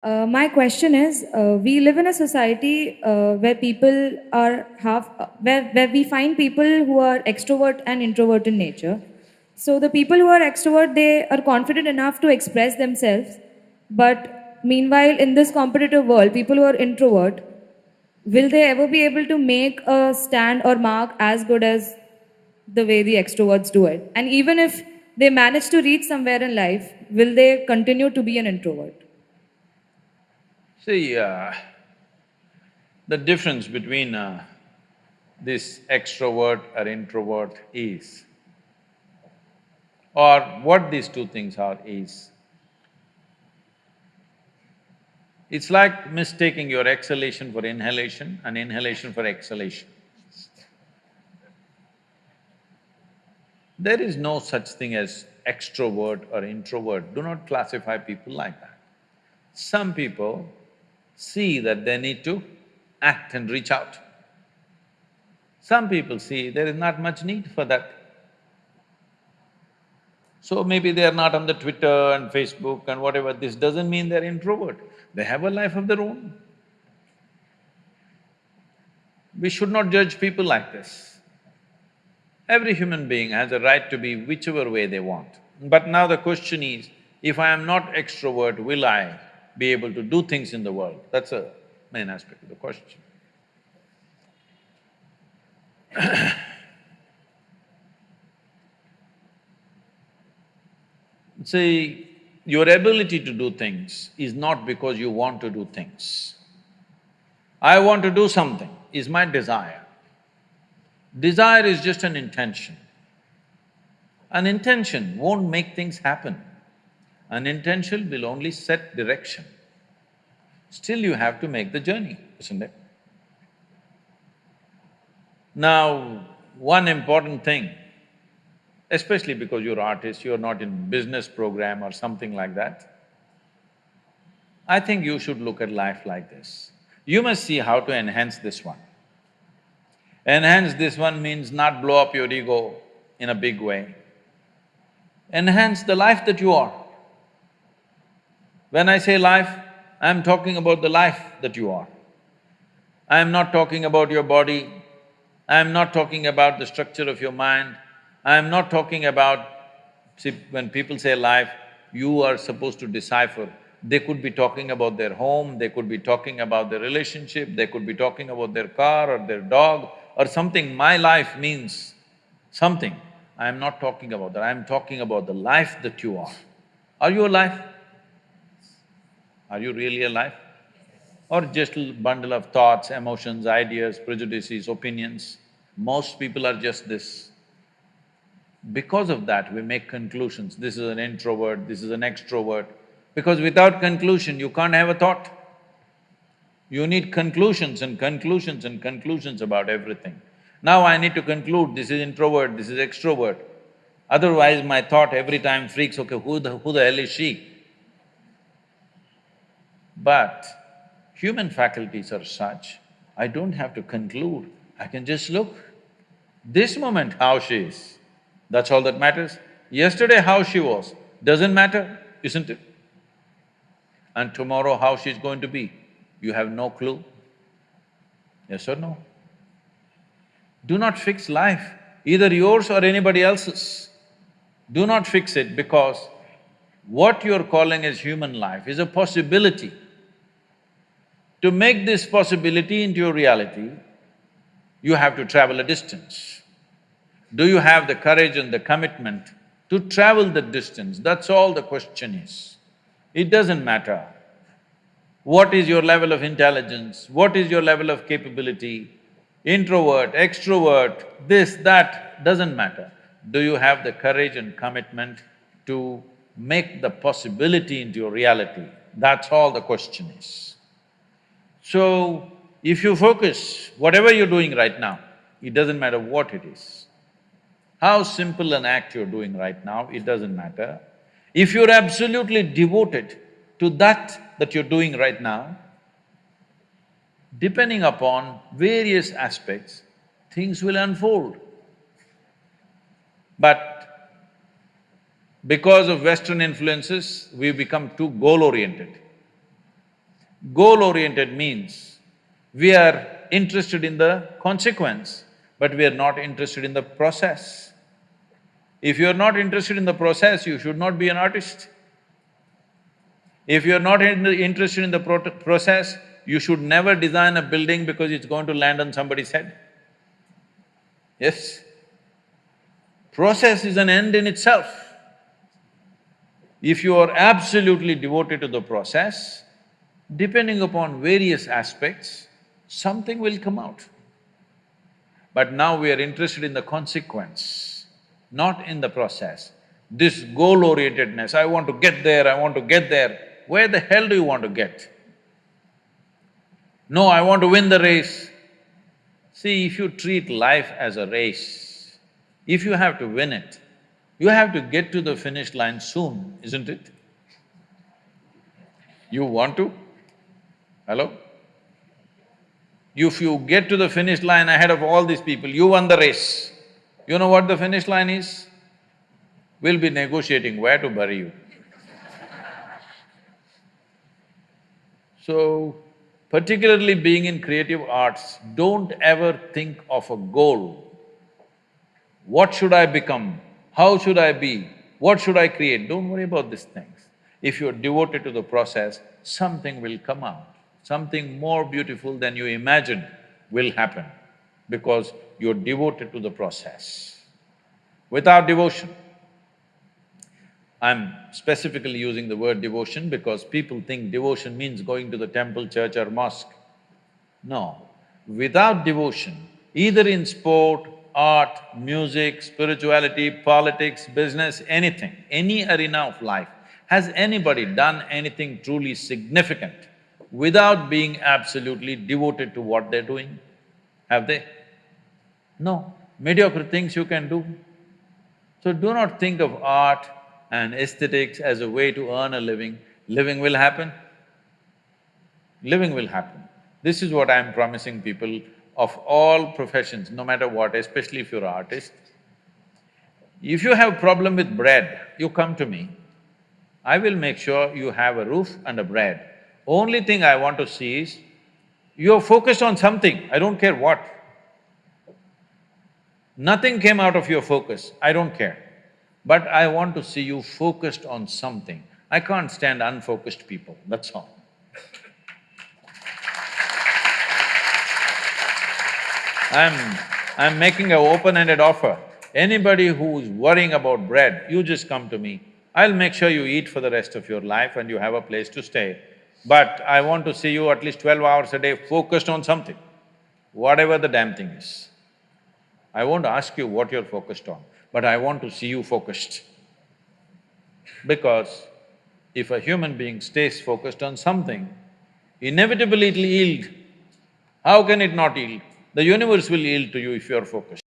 My question is, we live in a society where people are where we find people who are extrovert and introvert in nature. So the people who are extrovert, they are confident enough to express themselves. But meanwhile, in this competitive world, people who are introvert, will they ever be able to make a stand or mark as good as the way the extroverts do it? And even if they manage to reach somewhere in life, will they continue to be an introvert? See, the difference between this extrovert or introvert is, or what these two things are is, it's like mistaking your exhalation for inhalation and inhalation for exhalation. There is no such thing as extrovert or introvert. Do not classify people like that. Some people see that they need to act and reach out. Some people see there is not much need for that. So maybe they are not on the Twitter and Facebook and whatever, this doesn't mean they're introvert. They have a life of their own. We should not judge people like this. Every human being has a right to be whichever way they want. But now the question is, if I am not extrovert, will I be able to do things in the world? That's a main aspect of the question. See, your ability to do things is not because you want to do things. I want to do something is my desire. Desire is just an intention. An intention won't make things happen. An intention will only set direction. Still you have to make the journey, isn't it? Now, one important thing, especially because you're artist, you're not in business program or something like that, I think you should look at life like this. You must see how to enhance this one. Enhance this one means not blow up your ego in a big way. Enhance the life that you are. When I say life, I'm talking about the life that you are. I'm not talking about your body, I'm not talking about the structure of your mind, I'm not talking about… See, when people say life, you are supposed to decipher. They could be talking about their home, they could be talking about their relationship, they could be talking about their car or their dog or something. My life means something. I am not talking about that, I am talking about the life that you are. Are you alive? Are you really alive? Or just a bundle of thoughts, emotions, ideas, prejudices, opinions? Most people are just this. Because of that, we make conclusions, this is an introvert, this is an extrovert. Because without conclusion, you can't have a thought. You need conclusions and conclusions and conclusions about everything. Now I need to conclude, this is introvert, this is extrovert. Otherwise, my thought every time freaks, okay, who the hell is she? But human faculties are such, I don't have to conclude, I can just look. This moment how she is, that's all that matters. Yesterday how she was, doesn't matter, isn't it? And tomorrow how she's going to be, you have no clue. Yes or no? Do not fix life, either yours or anybody else's. Do not fix it, because what you're calling as human life is a possibility. To make this possibility into your reality, you have to travel a distance. Do you have the courage and the commitment to travel that distance? That's all the question is. It doesn't matter what is your level of intelligence, what is your level of capability, introvert, extrovert, this, that, doesn't matter. Do you have the courage and commitment to make the possibility into your reality? That's all the question is. So, if you focus, whatever you're doing right now, it doesn't matter what it is. How simple an act you're doing right now, it doesn't matter. If you're absolutely devoted to that you're doing right now, depending upon various aspects, things will unfold. But because of Western influences, we've become too goal-oriented. Goal-oriented means we are interested in the consequence, but we are not interested in the process. If you are not interested in the process, you should not be an artist. If you are not interested in the process, you should never design a building because it's going to land on somebody's head. Yes? Process is an end in itself. If you are absolutely devoted to the process, depending upon various aspects, something will come out. But now we are interested in the consequence, not in the process. This goal-orientedness, I want to get there, I want to get there. Where the hell do you want to get? No, I want to win the race. See, if you treat life as a race, if you have to win it, you have to get to the finish line soon, isn't it? You want to? Hello? If you get to the finish line ahead of all these people, you won the race. You know what the finish line is? We'll be negotiating where to bury you. So, particularly being in creative arts, don't ever think of a goal. What should I become? How should I be? What should I create? Don't worry about these things. If you're devoted to the process, something will come out. Something more beautiful than you imagined will happen because you're devoted to the process. Without devotion, I'm specifically using the word devotion because people think devotion means going to the temple, church or mosque. No. Without devotion, either in sport, art, music, spirituality, politics, business, anything, any arena of life, has anybody done anything truly significant without being absolutely devoted to what they're doing? Have they? No. Mediocre things you can do. So do not think of art and aesthetics as a way to earn a living. Living will happen. Living will happen. This is what I'm promising people of all professions, no matter what, especially if you're an artist. If you have problem with bread, you come to me. I will make sure you have a roof and a bread. Only thing I want to see is, you're focused on something, I don't care what. Nothing came out of your focus, I don't care. But I want to see you focused on something. I can't stand unfocused people, that's all. I'm making an open-ended offer. Anybody who's worrying about bread, you just come to me. I'll make sure you eat for the rest of your life and you have a place to stay. But I want to see you at least 12 hours a day focused on something, whatever the damn thing is. I won't ask you what you're focused on, but I want to see you focused. Because if a human being stays focused on something, inevitably it'll yield. How can it not yield? The universe will yield to you if you're focused.